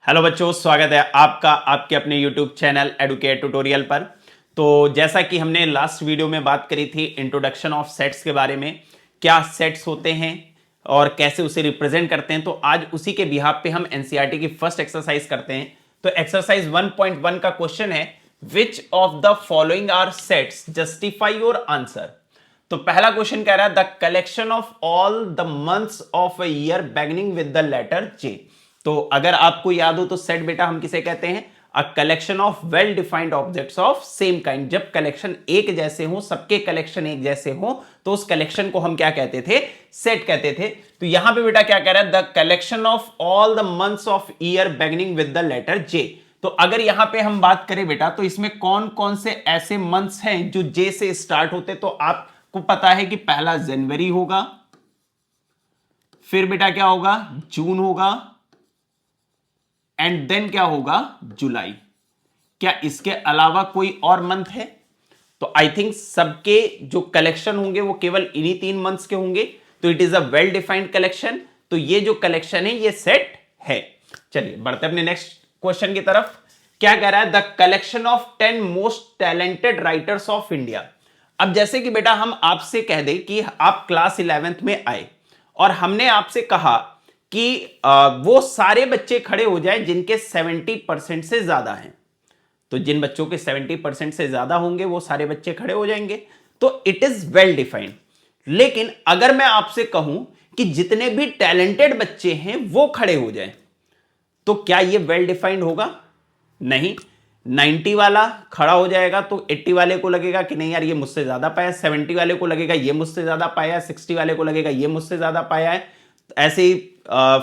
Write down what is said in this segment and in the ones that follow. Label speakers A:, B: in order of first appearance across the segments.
A: Hello बच्चों, स्वागत है आपका आपके अपने YouTube चैनल एडुकेट ट्यूटोरियल पर। तो जैसा कि हमने लास्ट वीडियो में बात करी थी इंट्रोडक्शन ऑफ सेट्स के बारे में, क्या सेट्स होते हैं और कैसे उसे रिप्रेजेंट करते हैं, तो आज उसी के बिहाफ पे हम एनसीईआरटी की फर्स्ट एक्सरसाइज करते हैं। तो एक्सरसाइज 1.1 का क्वेश्चन है, which of the following are sets, justify your answer. तो पहला क्वेश्चन कह रहा है the collection of all the months of a year beginning with the letter J. तो अगर आपको याद हो तो सेट बेटा हम किसे कहते हैं, अ collection of well defined objects of same kind. जब कलेक्शन एक जैसे हो, सबके कलेक्शन एक जैसे हो, तो उस कलेक्शन को हम क्या कहते थे, सेट कहते थे। तो यहां पे बेटा क्या कह रहा है, the collection of all the months of year beginning with the letter J. तो अगर यहां पे हम बात करें बेटा, तो इसमें कौन कौन से ऐसे मंथ्स हैं जो जे से स्टार्ट होते, तो आपको पता है कि पहला जनवरी होगा, फिर बेटा क्या होगा, जून होगा, एंड देन क्या होगा, जुलाई। क्या इसके अलावा कोई और मंथ है? तो आई थिंक सबके जो कलेक्शन होंगे वो केवल इन्हीं 3 मंथ्स के होंगे। तो it is a well defined collection. तो ये जो कलेक्शन है ये सेट है। चलिए बढ़ते अपने नेक्स्ट क्वेश्चन की तरफ। क्या कह रहा है, the collection of 10 most talented writers of India. अब जैसे कि बेटा हम आपसे कह दें कि आप क्लास 11th में आए और हमने आपसे कहा कि वो सारे बच्चे खड़े हो जाएं जिनके 70% से ज्यादा हैं। तो जिन बच्चों के 70% से ज्यादा होंगे वो सारे बच्चे खड़े हो जाएंगे। तो इट इज वेल डिफाइंड। लेकिन अगर मैं आपसे कहूं कि जितने भी टैलेंटेड बच्चे हैं वो खड़े हो जाएं, तो क्या ये वेल डिफाइंड होगा? नहीं। 90 वाला खड़ा हो जाएगा तो 80 वाले को लगेगा कि नहीं यार ये मुझसे ज्यादा पाया, 70 वाले को लगेगा ये मुझसे ज्यादा पाया, 60 वाले को लगेगा ये मुझसे ज्यादा पाया है, ऐसे ही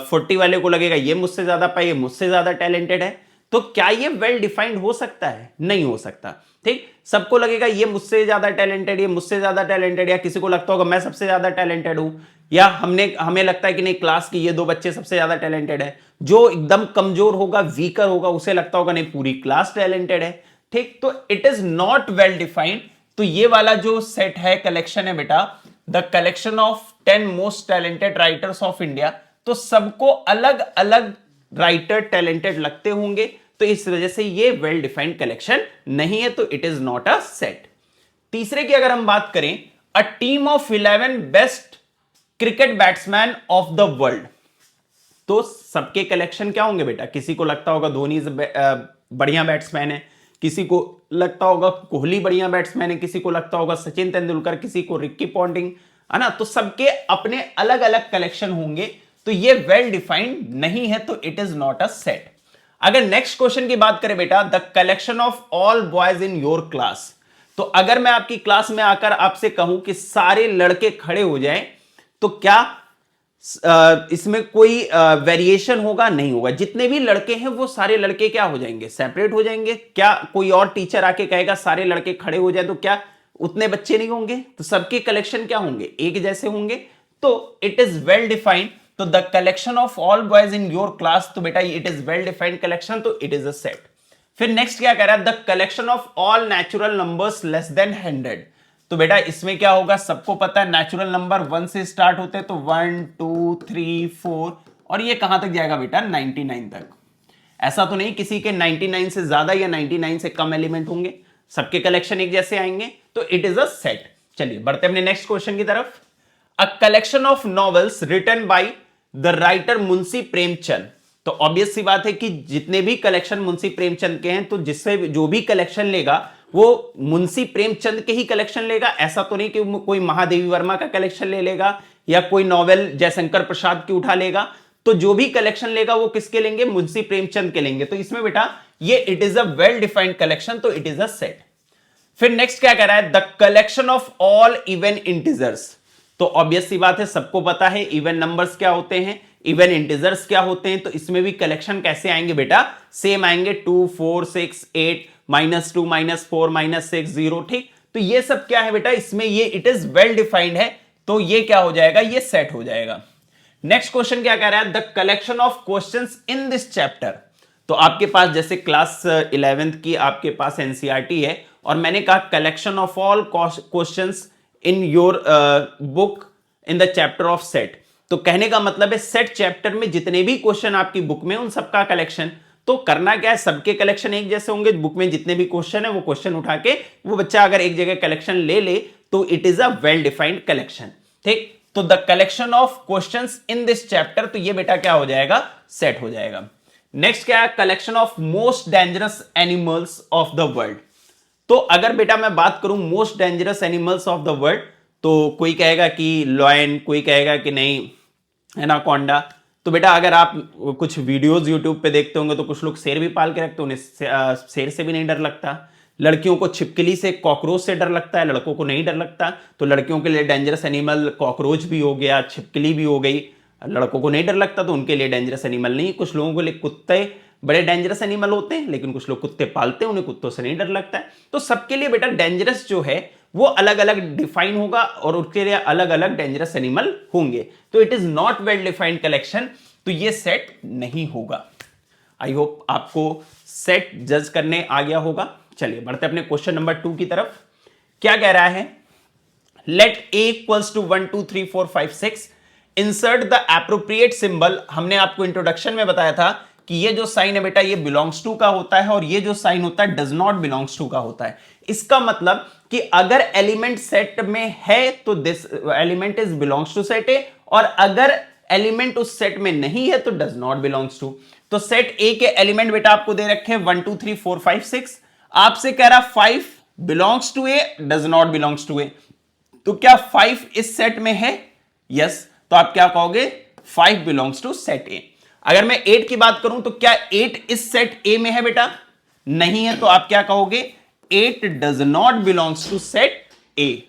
A: 40 वाले को लगेगा ये मुझसे ज्यादा पाया, ये मुझसे ज्यादा टैलेंटेड है। तो क्या ये वेल डिफाइंड हो सकता है? नहीं हो सकता। ठीक, सबको लगेगा ये मुझसे ज्यादा टैलेंटेड, ये मुझसे ज्यादा टैलेंटेड, या किसी को लगता होगा मैं सबसे ज्यादा टैलेंटेड हूं, या हमें लगता है कि नहीं क्लास की ये 2 बच्चे सबसे ज्यादा टैलेंटेड है। जो एकदम कमजोर होगा, वीकर होगा, उसे लगता होगा नहीं पूरी क्लास टैलेंटेड है। ठीक, तो it is not well defined. तो ये वाला जो सेट है, कलेक्शन है बेटा, the collection of 10 most talented writers of India, तो सबको अलग अलग राइटर टैलेंटेड लगते होंगे। तो इस वजह से ये वेल डिफाइंड कलेक्शन नहीं है, तो it is not a set. तीसरे की अगर हम बात करें, a team of 11 best cricket batsman of the world. तो सबके कलेक्शन क्या होंगे बेटा? किसी को लगता होगा धोनी बढ़िया बैट्समैन है, किसी को लगता होगा कोहली बढ़िया बैट्समैन है, किसी को लगता होगा सचिन तेंदुलकर, किसी को रिक्की पॉन्टिंग, है ना। तो सबके अपने अलग अलग कलेक्शन होंगे। तो ये वेल डिफाइंड नहीं है, तो it is not a set. अगर नेक्स्ट क्वेश्चन की बात करें बेटा, the collection of all boys in your class. तो अगर मैं आपकी क्लास में आकर आपसे कहूं कि सारे लड़के खड़े हो जाएं, तो क्या इसमें कोई वेरिएशन होगा? नहीं होगा। जितने भी लड़के हैं वो सारे लड़के क्या हो जाएंगे, सेपरेट हो जाएंगे। क्या कोई और टीचर आके कहेगा सारे लड़के खड़े हो जाए, तो क्या उतने बच्चे नहीं होंगे? तो सबके कलेक्शन क्या होंगे, एक जैसे होंगे। तो इट इज वेल डिफाइंड। तो the collection of all boys in your class, तो बेटा it is well defined collection, तो इट इज अ सेट। फिर नेक्स्ट क्या कह रहा है, the collection of all natural numbers less than 100। तो बेटा इसमें क्या होगा, सबको पता है नेचुरल नंबर 1 से स्टार्ट होते हैं, तो 1 2 3 4, और ये कहां तक जाएगा बेटा, 99 तक। ऐसा तो नहीं किसी के 99 से ज्यादा या 99 से कम एलिमेंट होंगे, सबके कलेक्शन एक जैसे आएंगे, तो इट इज अ सेट। चलिए बढ़ते अपने नेक्स्ट क्वेश्चन की तरफ। A collection of novels written by the writer Munshi Premchand. तो ऑब्वियस सी बात है कि जितने भी कलेक्शन मुंशी प्रेमचंद के हैं, तो जिससे जो भी कलेक्शन लेगा वो मुंशी प्रेमचंद के ही कलेक्शन लेगा। ऐसा तो नहीं कि कोई महादेवी वर्मा का कलेक्शन ले लेगा या कोई नॉवेल जयशंकर प्रसाद की उठा लेगा। तो जो भी कलेक्शन लेगा वो किसके लेंगे, मुंशी प्रेमचंद के लेंगे। तो इसमें बेटा ये it is a well defined collection, तो इट इज अ सेट। फिर नेक्स्ट क्या कह रहा है, the collection of all even integers. तो ऑब्वियस सी बात है, सबको पता है इवन नंबर्स क्या होते हैं, इवन इंटीजर्स क्या होते हैं। तो इसमें भी कलेक्शन कैसे आएंगे बेटा, सेम आएंगे, 2 4 6 8 -2 -4 -6 0। ठीक, तो ये सब क्या है बेटा, इसमें ये इट इज वेल डिफाइंड है, तो ये क्या हो जाएगा, ये सेट हो जाएगा। नेक्स्ट क्वेश्चन क्या कह रहा है, the collection of questions in this chapter. तो आपके पास जैसे क्लास 11th की आपके पास एनसीईआरटी है, और मैंने कहा collection of all questions in your book in the chapter of set. तो कहने का मतलब है सेट चैप्टर में जितने भी क्वेश्चन आपकी बुक में उन सबका कलेक्शन। तो करना क्या है, सबके कलेक्शन एक जैसे होंगे, बुक में जितने भी क्वेश्चन है वो क्वेश्चन उठा के वो बच्चा अगर एक जगह कलेक्शन ले ले तो it is a well defined collection. ठीक, तो the collection of questions in this chapter, तो ये बेटा क्या हो जाएगा, सेट हो जाएगा। नेक्स्ट क्या है, collection of most dangerous animals of the world. तो अगर बेटा मैं बात करूं most dangerous animals of the world, तो कोई कहेगा कि लॉयन, कोई कहेगा कि नहीं एनाकोंडा। तो बेटा अगर आप कुछ वीडियोस यूट्यूब पे देखते होंगे तो कुछ लोग शेर भी पाल के रखते हैं, उन्हें शेर से भी नहीं डर लगता। लड़कियों को छिपकली से, कॉकरोच से डर लगता है, लड़कों को नहीं डर लगता। तो लड़कियों के लिए डेंजरस एनिमल कॉकरोच भी हो गया, छिपकली भी हो गई। लड़कों को नहीं डर लगता तो उनके लिए डेंजरस एनिमल नहीं। कुछ लोगों के लिए कुत्ते बड़े डेंजरस एनिमल होते हैं, लेकिन कुछ लोग कुत्ते पालते हैं, उन्हें कुत्तों से नहीं डर लगता है। तो सबके लिए बेटा डेंजरस जो है वो अलग अलग डिफाइन होगा और उसके लिए अलग अलग डेंजरस एनिमल होंगे। तो it is not well defined collection, तो ये सेट नहीं होगा। आई होप आपको सेट जज करने आ गया होगा। चलिए बढ़ते अपने क्वेश्चन नंबर 2 की तरफ। क्या कह रहा है, let a equals to 1 2 3 4 5 6 insert the appropriate symbol. हमने आपको इंट्रोडक्शन में बताया था कि ये जो साइन है बेटा ये बिलोंग्स टू का होता है और ये जो साइन होता है डज नॉट बिलोंग्स टू का होता है। इसका मतलब कि अगर एलिमेंट सेट में है तो this element is belongs to set A, और अगर एलिमेंट उस सेट में नहीं है तो डज नॉट बिलोंग्स टू। तो सेट ए के एलिमेंट बेटा आपको दे रखे 1 2 3 4 5 6। आपसे कह रहा 5 belongs to A, does not belongs to A. तो क्या 5 इस सेट में है? यस। तो आप क्या कहोगे, 5 बिलोंग्स टू सेट ए। अगर मैं 8 की बात करूं तो क्या 8 इस सेट ए में है बेटा? नहीं है। तो आप क्या कहोगे, 8 does not belongs to set A.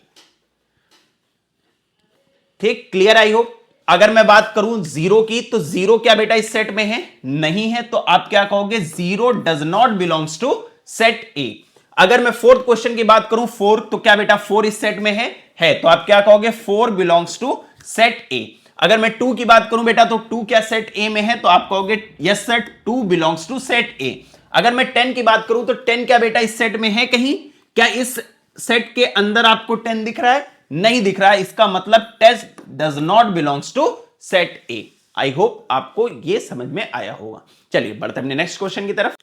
A: ठीक, क्लियर? I hope. अगर मैं बात करूं 0 की, तो 0 क्या बेटा इस सेट में है? नहीं है। तो आप क्या कहोगे, 0 does not belongs to set A. अगर मैं फोर्थ क्वेश्चन की बात करूं 4, तो क्या बेटा 4 इस सेट में है? तो आप क्या कहोगे, 4 बिलोंग्स टू सेट ए। अगर मैं 2 की बात करूं बेटा तो 2 क्या सेट ए में है? तो आप कहोगे yes sir 2 belongs to set A. अगर मैं 10 की बात करूं तो 10 क्या बेटा इस सेट में है कहीं? क्या इस सेट के अंदर आपको 10 दिख रहा है? नहीं दिख रहा है। इसका मतलब 10 does not belongs to set A. I hope आपको यह समझ में आया होगा। चलिए बढ़ते अपने नेक्स्ट क्वेश्चन की तरफ।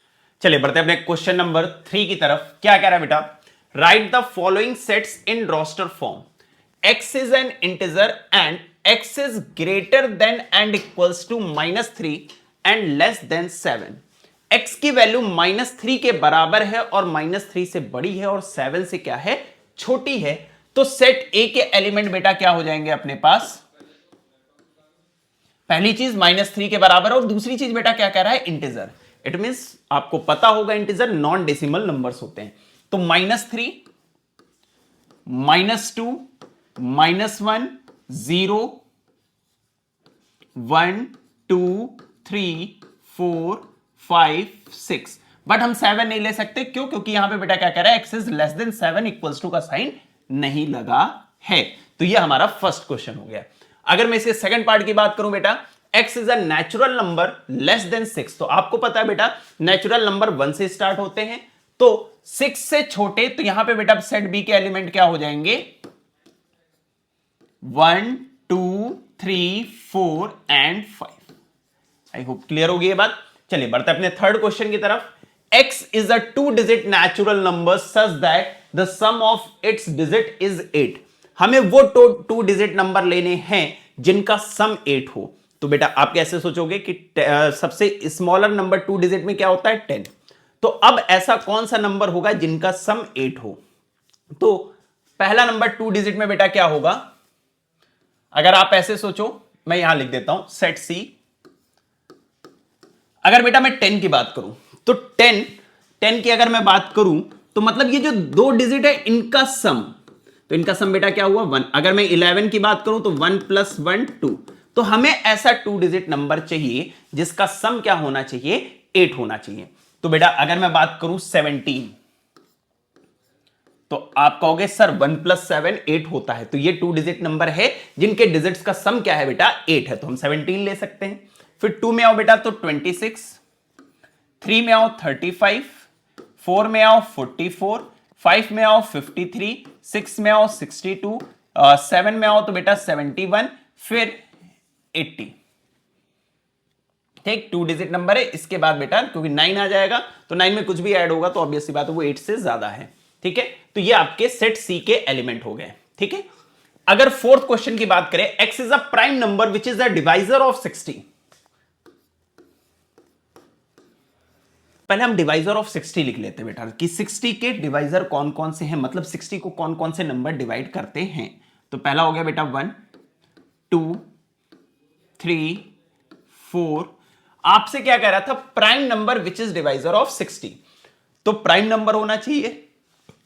A: चलिए बढ़ते अपने क्वेश्चन नंबर 3 की तरफ। क्या कह रहा है बेटा, write the following sets in roster form. x is an integer and x is greater than and equals to -3 and less than 7। x की वैल्यू -3 के बराबर है और -3 से बड़ी है और 7 से क्या है, छोटी है। तो सेट A के एलिमेंट बेटा क्या हो जाएंगे अपने पास? पहली चीज -3 के बराबर और दूसरी चीज बेटा क्या कह रहा है, इंटीजर। इट मींस आपको पता होगा इंटीजर नॉन डेसिमल नंबर्स होते हैं। तो -3 -2 -1 0 1 2 3 4 5 6। बट हम 7 नहीं ले सकते, क्यों? क्योंकि यहां पे बेटा क्या कह रहा है, x is less than 7 equals to का साइन नहीं लगा है। तो ये हमारा फर्स्ट क्वेश्चन हो गया। अगर मैं इसके सेकंड पार्ट की बात करूं बेटा, x is a natural number less than 6। तो आपको पता है बेटा नेचुरल नंबर 1 से स्टार्ट होते हैं, तो 6 से छोटे। तो यहां पे बेटा सेट B के एलिमेंट क्या हो जाएंगे, 1 2 3 4 एंड 5। आई होप क्लियर होगी ये बात। चलिए बढ़ते अपने थर्ड क्वेश्चन की तरफ। x is a 2 digit natural number such that the sum of its digit is 8। हमें वो 2 डिजिट नंबर लेने हैं जिनका सम 8 हो। तो बेटा आप कैसे सोचोगे कि सबसे स्मॉलर नंबर 2 डिजिट में क्या होता है, 10। तो अब ऐसा कौन सा नंबर होगा जिनका सम 8 हो? तो पहला नंबर 2 डिजिट में बेटा क्या होगा, अगर आप ऐसे सोचो, मैं यहां लिख देता हूं सेट सी। अगर बेटा मैं 10 की बात करूं तो 10 की अगर मैं बात करूं तो मतलब ये जो 2 डिजिट है इनका सम, तो इनका सम बेटा क्या हुआ, 1। अगर मैं 11 की बात करूं तो 1 + 1 2। तो हमें ऐसा 2 डिजिट नंबर चाहिए जिसका सम क्या होना चाहिए, 8 होना चाहिए। तो बेटा अगर मैं बात करूं 17, तो आप कहोगे सर 1 + 7 8 होता है। तो ये 2 डिजिट नंबर है जिनके डिजिट्स का सम क्या है बेटा, 8 है। तो हम 17 ले सकते हैं। फिर 2 में आओ बेटा तो 26, 3 में आओ 35, 4 में आओ 44, 5 में आओ 53, 6 में आओ 62, 7 में आओ तो बेटा 71, फिर 80। ठीक, 2 डिजिट नंबर है। इसके बाद बेटा क्योंकि 9 आ जाएगा तो 9 में कुछ भी ऐड होगा तो ऑब्वियस सी बात है वो 8 से ज्यादा है। ठीक है, तो ये आपके सेट सी के एलिमेंट हो गए। ठीक है, अगर फोर्थ क्वेश्चन की बात करें, x is a prime number which is the divisor of 60। पहले हम डिवाइजर ऑफ 60 लिख लेते हैं बेटा कि 60 के डिवाइजर कौन कौन से हैं, मतलब 60 को कौन कौन से नंबर डिवाइड करते हैं। तो पहला हो गया बेटा 1 2 3 4। आपसे क्या कह रहा था, prime number which is divisor of 60। तो प्राइम नंबर होना चाहिए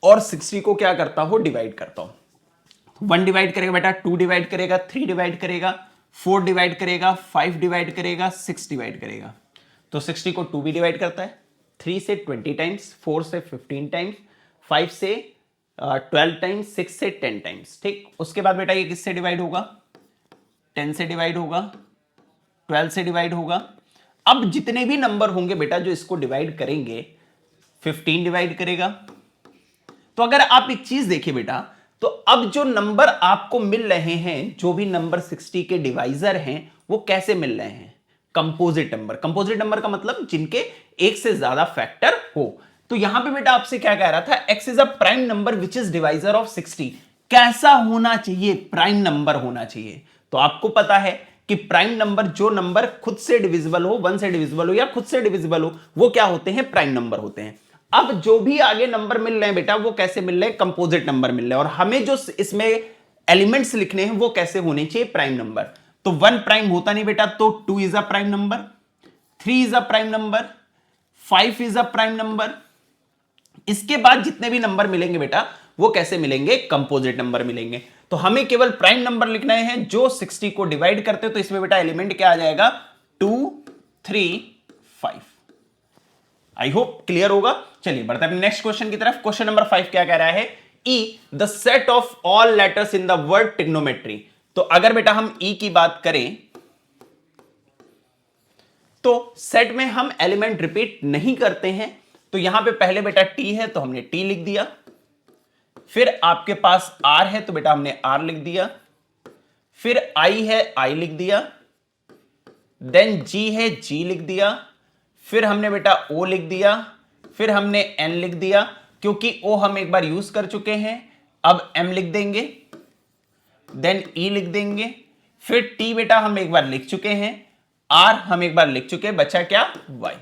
A: और 60 को क्या करता हो, डिवाइड करता हूं। 1 डिवाइड करेगा बेटा, 2 डिवाइड करेगा, 3 डिवाइड करेगा, 4 डिवाइड करेगा, 5 डिवाइड करेगा, 6 डिवाइड करेगा। तो 60 को 2 भी डिवाइड करता है, 3 से 20 टाइम्स, 4 से 15 टाइम्स, 5 से 12 टाइम्स, 6 से 10 टाइम्स। ठीक, उसके बाद बेटा ये किससे डिवाइड होगा, 10 से डिवाइड होगा, 12 से डिवाइड होगा। अब जितने भी नंबर होंगे बेटा जो इसको डिवाइड करेंगे, 15 डिवाइड करेगा। तो अगर आप एक चीज देखिए बेटा, तो अब जो नंबर आपको मिल रहे हैं, जो भी नंबर 60 के डिवाइजर हैं, वो कैसे मिल रहे हैं, कंपोजिट नंबर। कंपोजिट नंबर का मतलब जिनके एक से ज्यादा फैक्टर हो। तो यहां पे बेटा आपसे क्या कह रहा था, x is a prime number which is divisor of 60। कैसा होना चाहिए, प्राइम नंबर होना चाहिए। तो आपको पता है कि प्राइम नंबर, जो नंबर खुद से डिविजिबल हो, 1 से डिविजिबल हो या खुद से डिविजिबल हो, वो क्या होते हैं, प्राइम नंबर होते हैं। अब जो भी आगे नंबर मिल रहे हैं बेटा, वो कैसे मिल रहे हैं, कंपोजिट नंबर मिल रहे हैं। और हमें जो इसमें एलिमेंट्स लिखने हैं वो कैसे होने चाहिए, प्राइम नंबर। तो 1 प्राइम होता नहीं बेटा, तो 2 is a prime number, 3 is a prime number, 5 is a prime number. इसके बाद जितने भी नंबर मिलेंगे बेटा वो कैसे मिलेंगे, कंपोजिट नंबर मिलेंगे। तो हमें केवल प्राइम नंबर लिखना है जो 60 को डिवाइड करते हो। तो इसमें बेटा एलिमेंट क्या आ जाएगा, 2 3 5। आई होप क्लियर होगा। चलिए बढ़ते हैं नेक्स्ट क्वेश्चन की तरफ। क्वेश्चन नंबर 5 क्या कह रहा है, E the set of all letters in the word trigonometry. तो अगर बेटा हम ई की बात करें तो सेट में हम एलिमेंट रिपीट नहीं करते हैं। तो यहां पे पहले बेटा टी है तो हमने टी लिख दिया, फिर आपके पास आर है तो बेटा हमने आर लिख दिया, फिर आई है आई लिख दिया, देन जी है जी लिख दिया, फिर हमने बेटा ओ लिख दिया, फिर हमने एन लिख दिया, क्योंकि ओ हम एक बार यूज कर चुके हैं। अब एम लिख देंगे, देन ई लिख देंगे, फिर टी बेटा हम एक बार लिख चुके हैं, आर हम एक बार लिख चुके हैं, बचा क्या, वाई।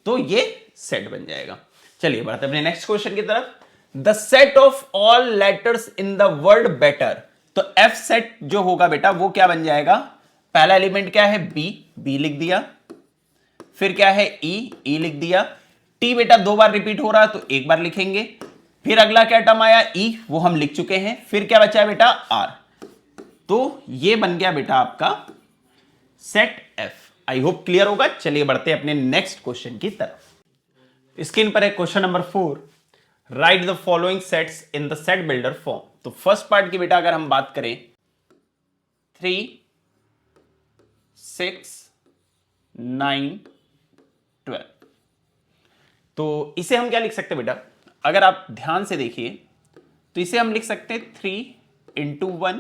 A: तो ये सेट बन जाएगा। चलिए बढ़ते अपने नेक्स्ट क्वेश्चन की तरफ। The set of all letters in the word better. तो एफ सेट जो होगा बेटा वो क्या बन जाएगा, पहला एलिमेंट क्या है, बी, बी लिख दिया, फिर क्या है ई, ई लिख दिया, टी बेटा 2 बार रिपीट हो रहा तो एक बार लिखेंगे, फिर अगला क्या टर्म आया ई, वो हम लिख चुके हैं, फिर क्या बचा है बेटा आर। तो ये बन गया बेटा आपका सेट एफ। आई होप क्लियर होगा। चलिए बढ़ते हैं अपने नेक्स्ट क्वेश्चन की तरफ। स्क्रीन पर है question number 4, right the following sets in the set builder form. तो फर्स्ट पार्ट की बेटा अगर हम बात करें 3 6 9 12, तो इसे हम क्या लिख सकते हैं बेटा, अगर आप ध्यान से देखिए तो इसे हम लिख सकते हैं 3 into 1,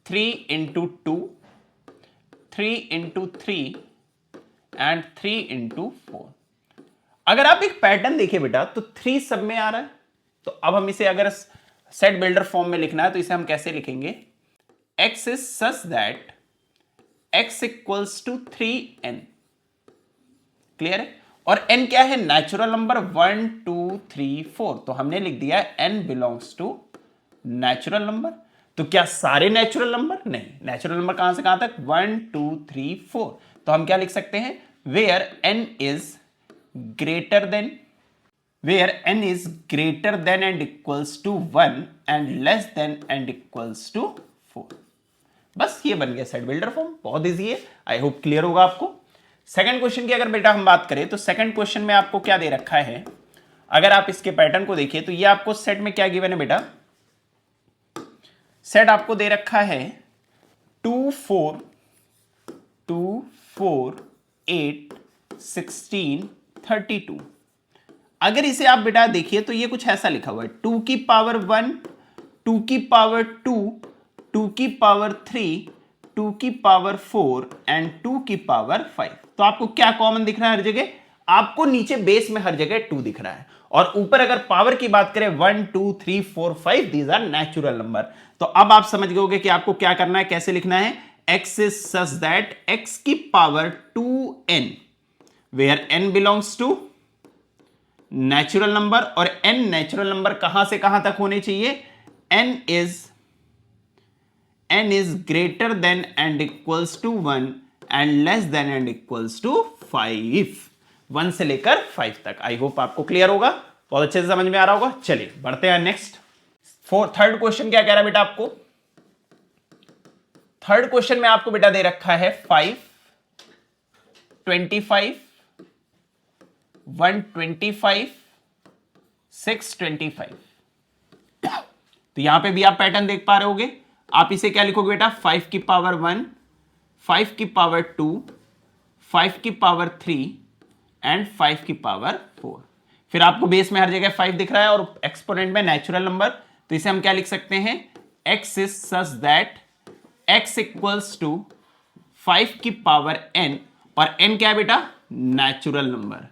A: 3 into 2, 3 into 3 and 3 into 4। अगर आप एक पैटर्न देखिए बेटा तो 3 सब में आ रहा है। तो अब हम इसे अगर सेट बिल्डर फॉर्म में लिखना है तो इसे हम कैसे लिखेंगे, x is such that x equals to 3n। Clear है। और n क्या है, नेचुरल नंबर 1 2 3 4। तो हमने लिख दिया n belongs to natural number. तो क्या सारे नेचुरल नंबर, नहीं, नेचुरल नंबर कहां से कहां तक, 1 2 3 4। तो हम क्या लिख सकते हैं, where n is greater than, where n is greater than and equals to 1 and less than and equals to 4। बस ये बन गया सेट बिल्डर फॉर्म, बहुत इजी है। आई होप क्लियर होगा आपको। सेकंड क्वेश्चन की अगर बेटा हम बात करें तो सेकंड क्वेश्चन में आपको क्या दे रखा है, अगर आप इसके पैटर्न को देखिए तो ये आपको सेट में क्या गिवन है बेटा, सेट आपको दे रखा है 2 4 2 4 8 16 32। अगर इसे आप बेटा देखिए तो ये कुछ ऐसा लिखा हुआ है, 2 की पावर 1, 2 की पावर 2, 2 की पावर 3, 2 की पावर 4 एंड 2 की पावर 5। तो आपको क्या कॉमन दिख रहा है हर जगह? आपको नीचे बेस में हर जगह 2 दिख रहा है, और ऊपर अगर पावर की बात करें 1 2 3 4 5, दीज आर नेचुरल नंबर। तो अब आप समझ गए कि आपको क्या करना है, कैसे लिखना है। x is such that x की power 2n where n belongs to natural number, और n नेचुरल नंबर कहां से कहां तक होने चाहिए? n is greater than and equals to 1 and less than and equals to 5। 1 से लेकर 5 तक। आई होप आपको क्लियर होगा, बहुत अच्छे से समझ में आ रहा होगा। चलिए बढ़ते हैं नेक्स्ट। थर्ड क्वेश्चन क्या कह रहा है बेटा आपको? थर्ड क्वेश्चन में आपको बेटा दे रखा है 5, 25, 125, 625। तो यहां पे भी आप पैटर्न देख पा रहे होगे। आप इसे क्या लिखोगे बेटा? 5 की पावर 1, 5 की पावर 2, 5 की पावर 3 एंड 5 की पावर 4। फिर आपको बेस में हर जगह 5 दिख रहा है और एक्सपोनेंट में नेचुरल नंबर, तो इसे हम क्या लिख सकते हैं? x is such that x equals to 5 की पावर n, और n क्या है बेटा? नेचुरल नंबर,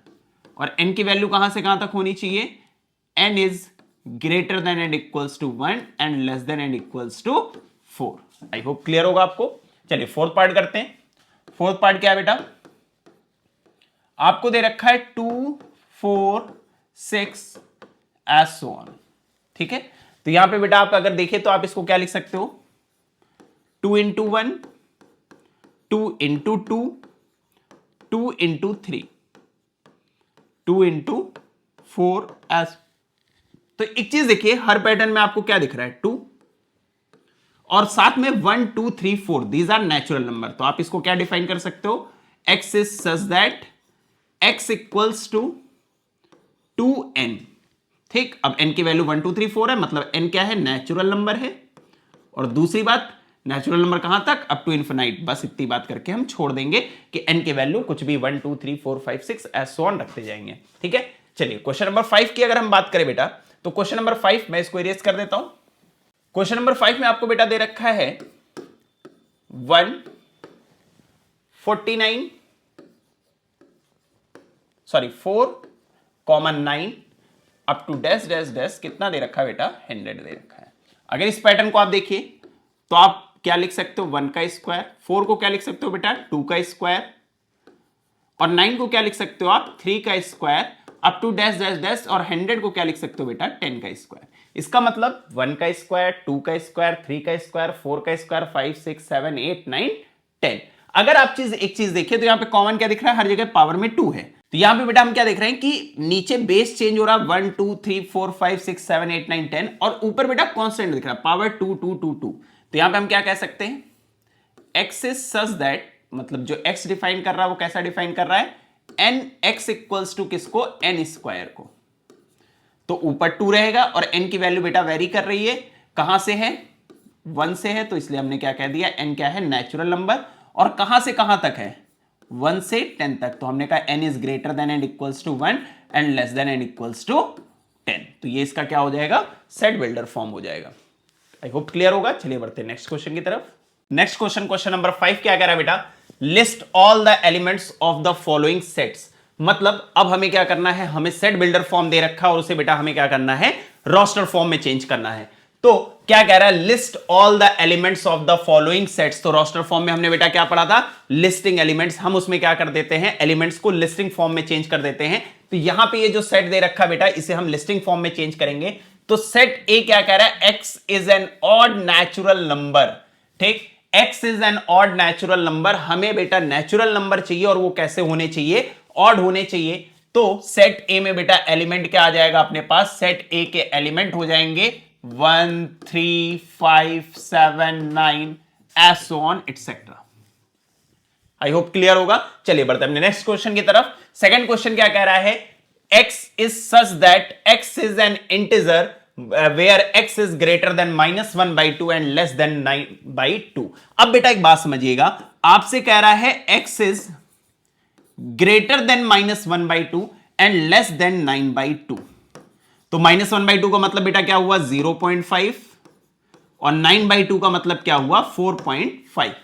A: और n की वैल्यू कहां से कहां तक होनी चाहिए? n is greater than and equals to 1 and less than and equals to 4। I hope clear होगा आपको। चलिए फोर्थ पार्ट करते हैं। फोर्थ पार्ट क्या है बेटा? आपको दे रखा है 2 4 6 एज सो ऑन। ठीक है, तो यहां पे बेटा आप अगर देखें तो आप इसको क्या लिख सकते हो? 2 into 1, 2 into 2, 2 into 3, 2 into 4 as. तो एक चीज देखिए, हर पैटर्न में आपको क्या दिख रहा है? 2, और साथ में 1 2 3 4, दीज आर नेचुरल नंबर। तो आप इसको क्या डिफाइन कर सकते हो? x is such that x equals to 2n। ठीक, अब n की वैल्यू 1 2 3 4 है, मतलब n क्या है? नेचुरल नंबर है। और दूसरी बात, नेचुरल नंबर कहां तक? Up to infinite. बस इतनी बात करके हम छोड़ देंगे कि n की वैल्यू कुछ भी 1 2 3 4 5 6 एज सो ऑन रखते जाएंगे। ठीक है, चलिए क्वेश्चन नंबर 5 की अगर हम बात करें बेटा, तो क्वेश्चन नंबर 5 मैं इसको इरेज कर देता हूं। क्वेश्चन नंबर 5 में आपको बेटा दे रखा है 1 49 sorry 4 9 up to dash dash dash, कितना दे रखा है बेटा? 100 दे रखा है। अगर इस पैटर्न को आप देखिए तो आप क्या लिख सकते हो? 1 का स्क्वायर। 4 को क्या लिख सकते हो बेटा? 2 का स्क्वायर। और 9 को क्या लिख सकते हो आप? 3 का square up to dash dash dash. और 100 को क्या लिख सकते हो बेटा? 10 का स्क्वायर। इसका मतलब 1 का स्क्वायर, 2 का स्क्वायर, 3 का स्क्वायर, 4 का स्क्वायर, 5 6 7 8 9 10। अगर आप एक चीज देखिए तो यहां पे कॉमन क्या दिख रहा है? हर जगह पावर में 2 है। तो यहां पे बेटा हम क्या देख रहे हैं कि नीचे बेस चेंज हो रहा है 1 2 3 4 5 6 7 8 9 10, और ऊपर बेटा कांस्टेंट दिख रहा है पावर 2 2 2 2। तो यहां पे हम क्या कह सकते हैं? x इज सच दैट, मतलब जो x डिफाइन कर रहा है वो कैसा डिफाइन कर रहा है? n x इक्वल्स टू किसको? n स्क्वायर को। तो ऊपर 2 रहेगा, और n की वैल्यू बेटा वेरी कर रही है, कहां से है? 1 से है, तो इसलिए हमने क्या कह दिया? n क्या है? Natural number. और कहां से कहां तक है? 1 से 10 तक। तो हमने कहा n is greater than and equals to 1 and less than and equals to 10। तो ये इसका क्या हो जाएगा? सेट बिल्डर फॉर्म हो जाएगा। आई होप क्लियर होगा। चलिए बढ़ते हैं नेक्स्ट क्वेश्चन की तरफ। नेक्स्ट क्वेश्चन, क्वेश्चन नंबर 5 क्या कह रहा है बेटा? List all the elements of the following sets. मतलब अब हमें क्या करना है? हमें सेट बिल्डर फॉर्म दे रखा और उसे बेटा हमें क्या करना है? रोस्टर फॉर्म में चेंज करना है। तो क्या कह रहा है? List all the elements of the following sets. तो रोस्टर फॉर्म में हमने बेटा क्या पढ़ा था? Listing elements. हम उसमें क्या कर देते हैं? एलिमेंट्स को लिस्टिंग फॉर्म में चेंज कर देते हैं। तो यहां पे ये जो सेट दे रखा बेटा, इसे हम लिस्टिंग फॉर्म में चेंज करेंगे। तो सेट ए क्या कह रहा है? x is N odd natural number. ठीक, x is N odd natural number. हमें बेटा नेचुरल नंबर चाहिए, और वो कैसे होने चाहिए? ऑड होने चाहिए। तो सेट ए में बेटा एलिमेंट क्या आ जाएगा अपने पास? सेट ए के एलिमेंट हो जाएंगे 1 3 5 7 9 as so on etcetera. I hope clear होगा। चलिए बढ़ते हैं नेक्स्ट क्वेश्चन की तरफ। सेकंड क्वेश्चन क्या कह रहा है? x is such that x is an integer where x is greater than -1/2 and less than 9/2। अब बेटा एक बात समझिएगा, आपसे कह रहा है x is greater than -1/2 and less than 9/2। तो -1/2 का मतलब बेटा क्या हुआ? 0.5, और 9/2 का मतलब क्या हुआ? 4.5।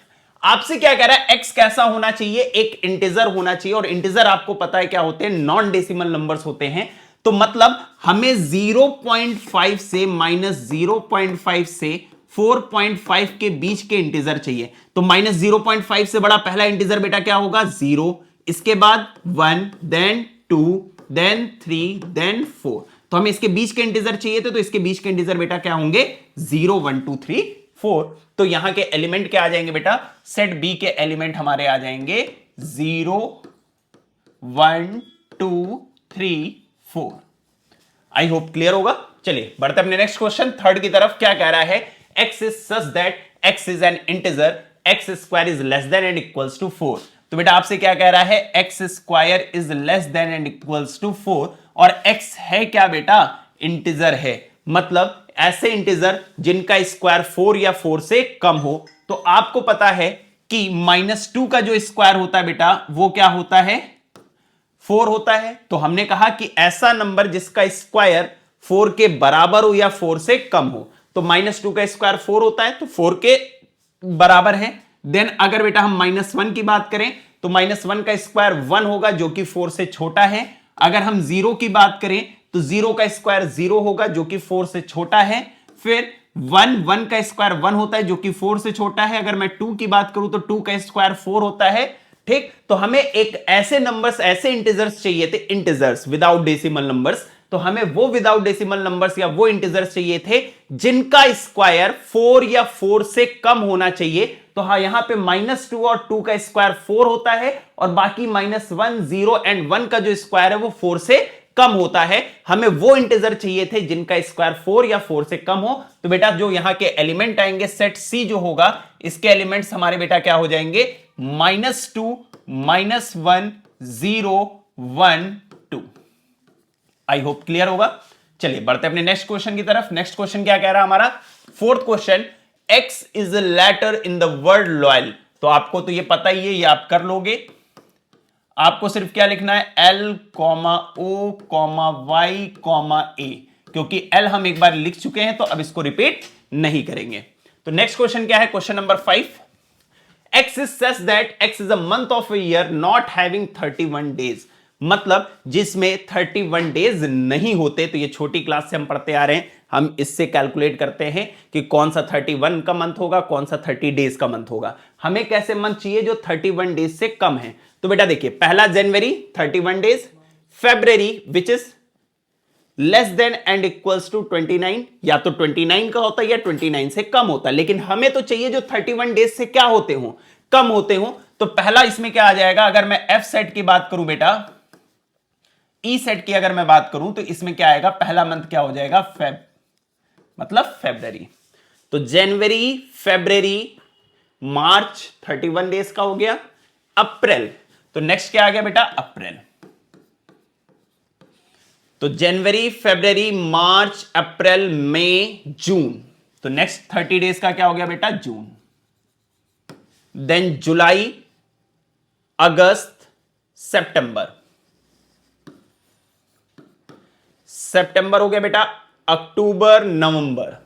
A: आपसे क्या कह रहा है, x कैसा होना चाहिए, एक इंटीजर होना चाहिए, और इंटीजर आपको पता है क्या होते हैं, नॉन डेसिमल नंबर्स होते हैं। तो मतलब हमें 0.5 से -0.5 से 4.5 के बीच के इंटीजर चाहिए। तो -0.5 से बड़ा पहला इंटीजर बेटा क्या होगा, 0, इसके बाद 1, देन 2, देन 3, देन 4। तो हमें इसके बीच के इंटीजर चाहिए थे, तो इसके बीच के इंटीजर बेटा क्या होंगे, 0, 1, 2, 3, 4। तो यहां के एलिमेंट क्या आ जाएंगे बेटा, सेट बी के एलिमेंट हमारे आ जाएंगे 0, 1, 2, 3, 4। आई होप क्लियर होगा। चलिए बढ़ते अपने नेक्स्ट क्वेश्चन थर्ड की तरफ। क्या कह रहा है, x is such that x is an integer x square is less than and equals to 4। तो बेटा आपसे क्या कह रहा है, x square is less than and equals to 4, और x है क्या बेटा, इंटीजर है। मतलब ऐसे इंटीजर जिनका स्क्वायर 4 या 4 से कम हो। तो आपको पता है कि -2 का जो स्क्वायर होता है बेटा वो क्या होता है, 4 होता है। तो हमने कहा कि ऐसा नंबर जिसका स्क्वायर 4 के बराबर हो या 4 से कम हो। तो -2 का स्क्वायर 4 होता है, तो 4 के बराबर है। देन अगर बेटा हम -1 की बात करें तो -1 का स्क्वायर 1 होगा जो कि 4 से छोटा है। अगर हम 0 की बात करें तो 0 का स्क्वायर 0 होगा जो कि 4 से छोटा है। फिर 1 का स्क्वायर 1 होता है जो कि 4 से छोटा है। अगर मैं 2 की बात करूं तो 2 का स्क्वायर 4 होता है। ठीक, तो हमें एक ऐसे नंबर्स, ऐसे इंटीजर्स चाहिए थे, इंटीजर्स विदाउट डेसिमल नंबर्स। तो हमें वो विदाउट डेसिमल नंबर्स या वो इंटीजर्स चाहिए थे जिनका स्क्वायर 4 या 4 से कम होना चाहिए। तो हाँ, यहां पे -2 और 2 का स्क्वायर 4 होता है, और बाकी -1, 0 एंड 1 का जो स्क्वायर है वो 4 से कम होता है। हमें वो इंटीजर चाहिए थे जिनका स्क्वायर 4 या 4 से कम हो। तो बेटा जो यहां के एलिमेंट आएंगे, सेट सी जो होगा, इसके एलिमेंट्स हमारे बेटा क्या हो जाएंगे, -2, -1, 0, 1, 2। आई होप क्लियर होगा। चलिए बढ़ते अपने नेक्स्ट क्वेश्चन की तरफ। नेक्स्ट क्वेश्चन क्या कह रहा है हमारा, fourth question, x is a letter in the word loyal. तो आपको तो ये पता ही है, ये आप कर लोगे। आपको सिर्फ क्या लिखना है, L, O, Y, A, क्योंकि L हम एक बार लिख चुके हैं तो अब इसको रिपीट नहीं करेंगे। तो नेक्स्ट क्वेश्चन क्या है, question number 5, X is such that X is a month of a year not having 31 days। मतलब जिसमें 31 डेज नहीं होते। तो ये छोटी क्लास से हम पढ़ते आ रहे हैं, हम इससे कैलकुलेट करते हैं कि कौन सा 31 का मंथ होगा, कौन सा 30 डेज का मंथ होगा। हमें कैसे मंथ चाहिए जो 31 डेज से कम है। तो बेटा देखिए, पहला January 31 days, February which is less than and equals to 29, या तो 29 का होता है या 29 से कम होता है, लेकिन हमें तो चाहिए जो 31 डेज से क्या होते हो, कम होते हो। तो पहला इसमें क्या आ जाएगा, अगर मैं एफ सेट की बात करूं बेटा, ई सेट की अगर मैं बात करूं तो इसमें क्या आएगा, पहला मंथ क्या हो जाएगा, फेब, मतलब फेब्रवरी। तो जनवरी, फेब्रवरी, मार्च 31 डेज का हो गया। अप्रैल, तो नेक्स्ट क्या आ गया बेटा, अप्रैल। तो जनवरी, फेब्रवरी, मार्च, अप्रैल, मई, जून। तो नेक्स्ट 30 डेज का क्या हो गया बेटा, जून। देन जुलाई, अगस्त, सितंबर। सितंबर हो गया बेटा, अक्टूबर, नवंबर,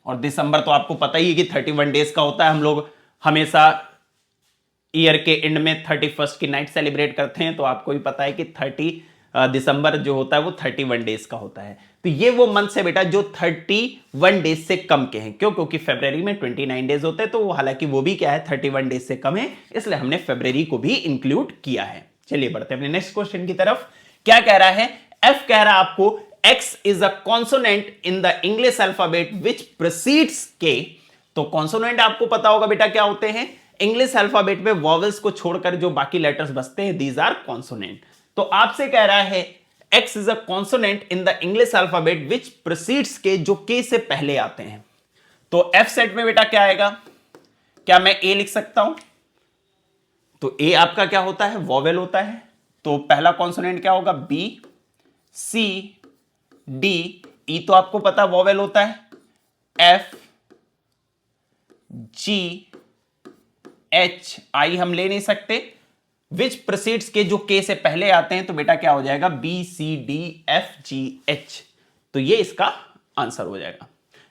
A: और दिसंबर तो आपको पता ही है कि 31 डेज का होता है। हम लोग हमेशा ईयर के एंड में 31st की नाइट सेलिब्रेट करते हैं, तो आपको भी पता है कि 30 दिसंबर जो होता है वो 31 डेज का होता है। तो ये वो मंथ्स है बेटा जो 31 डेज से कम के हैं। क्यों, क्योंकि फरवरी में 29 डेज होते हैं, तो हालांकि वो भी क्या है, 31 डेज से कम है, इसलिए हमने फरवरी को भी इंक्लूड किया है। चलिए बढ़ते हैं अपने नेक्स्ट क्वेश्चन की तरफ। क्या कह रहा है, एफ कह रहा है आपको X is a consonant in the English alphabet which precedes K। तो कॉन्सोनेंट आपको पता होगा बेटा क्या होते हैं, इंग्लिश अल्फाबेट में वॉवेल्स को छोड़कर जो बाकी लेटर्स बचते हैं, दीज आर कॉन्सोनेंट। तो आपसे कह रहा है X is a consonant in the English alphabet which precedes K, जो K से पहले आते हैं। तो F सेट में बेटा क्या आएगा, क्या मैं A लिख सकता हूं, तो A आपका क्या होता है, वॉवेल होता है। तो पहला कॉन्सोनेंट क्या होगा, B, C, D, E तो आपको पता वॉवेल होता है, F, G, H, I हम ले नहीं सकते, विच प्रोसीड्स के जो K से पहले आते हैं, तो बेटा क्या हो जाएगा, B, C, D, F, G, H। तो ये इसका आंसर हो जाएगा।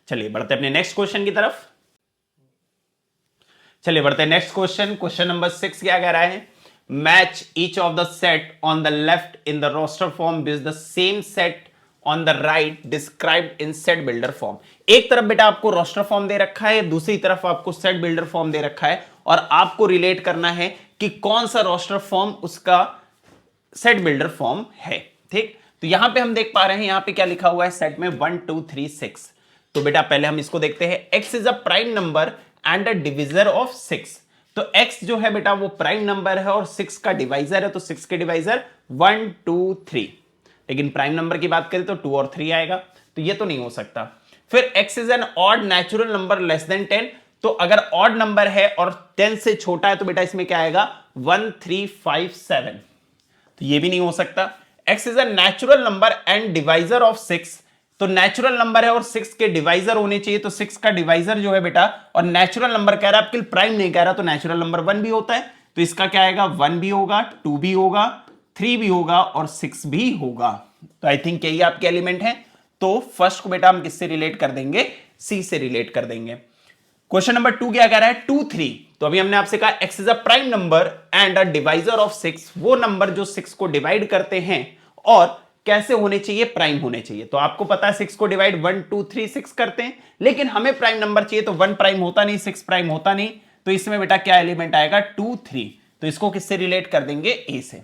A: चलिए बढ़ते अपने नेक्स्ट क्वेश्चन की तरफ। चलिए बढ़ते हैं नेक्स्ट क्वेश्चन। क्वेश्चन नंबर 6 क्या कह रहा है? Match each of the set on the left in the roster form with the same set on the right described in set builder form. एक तरफ बेटा आपको रोस्टर फॉर्म दे रखा है, दूसरी तरफ आपको सेट बिल्डर फॉर्म दे रखा है, और आपको रिलेट करना है कि कौन सा रोस्टर फॉर्म उसका सेट बिल्डर फॉर्म है। ठीक, तो यहां पे हम देख पा रहे हैं, यहां पे क्या लिखा हुआ है सेट में 1 2 3 6। तो बेटा पहले हम इसको देखते हैं। x is a prime number and a divisor of 6। तो x जो है बेटा वो प्राइम नंबर है और 6 का डिवाइजर है, तो 6 के डिवाइजर 1 2 3। लेकिन प्राइम नंबर की बात करें तो 2 और 3 आएगा, तो ये तो नहीं हो सकता। फिर x is N odd natural number less than 10। तो अगर ऑड नंबर है और 10 से छोटा है तो बेटा इसमें क्या आएगा 1 3 5 7। तो ये भी नहीं हो सकता। x is a natural number and divisor of 6। तो नेचुरल नंबर है और 6 के डिवाइजर होने चाहिए, तो 6 का डिवाइजर जो है बेटा, और नेचुरल नंबर कह रहा है आपके प्राइम नहीं कह रहा, तो नेचुरल नंबर 1 भी होता है, तो इसका क्या आएगा 1 भी होगा, 2 भी होगा, 3 भी होगा और 6 भी होगा। तो आई थिंक यही आपके एलिमेंट है। तो फर्स्ट को बेटा हम किससे रिलेट कर देंगे? सी से रिलेट कर देंगे। क्वेश्चन नंबर 2 क्या कह रहा है? 2 3। तो अभी हमने आपसे कहा x is a prime number and a divisor of 6। वो नंबर जो 6 को डिवाइड करते हैं और कैसे होने चाहिए? प्राइम होने चाहिए। तो आपको पता है 6 को डिवाइड 1 2 3 6 करते हैं, लेकिन हमें प्राइम नंबर चाहिए, तो 1 प्राइम होता नहीं, 6 प्राइम होता नहीं, तो इसमें बेटा क्या एलिमेंट आएगा 2 3। तो इसको किससे रिलेट कर देंगे? ए से।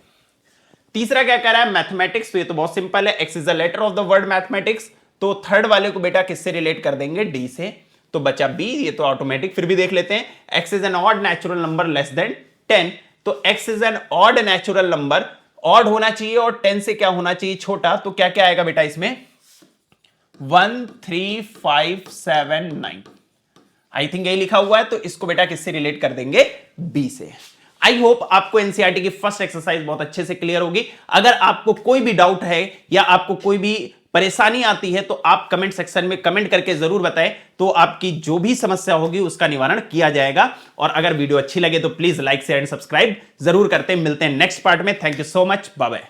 A: तीसरा क्या कह रहा है? मैथमेटिक्स। तो ये तो बहुत सिंपल है, x is a letter of the word mathematics. तो थर्ड वाले को बेटा किससे रिलेट कर देंगे? डी से। तो बचा बी, ये तो ऑटोमेटिक। फिर भी देख लेते हैं, x is N odd natural number less than 10। तो x is N odd natural number, odd होना चाहिए और 10 से क्या होना चाहिए? छोटा। तो क्या क्या आएगा बेटा इसमें? 1 3 5 7 9। आई थिंक यही लिखा हुआ है, तो इसको बेटा किससे रिलेट कर देंगे? बी से। आई होप आपको एनसीईआरटी की फर्स्ट एक्सरसाइज बहुत अच्छे से क्लियर होगी। अगर आपको कोई भी डाउट है या आपको कोई भी परेशानी आती है तो आप कमेंट सेक्शन में कमेंट करके जरूर बताएं, तो आपकी जो भी समस्या होगी उसका निवारण किया जाएगा। और अगर वीडियो अच्छी लगे तो please like share and subscribe जरूर करते हैं। मिलते हैं नेक्स्ट पार्ट में। Thank you so much, bye bye.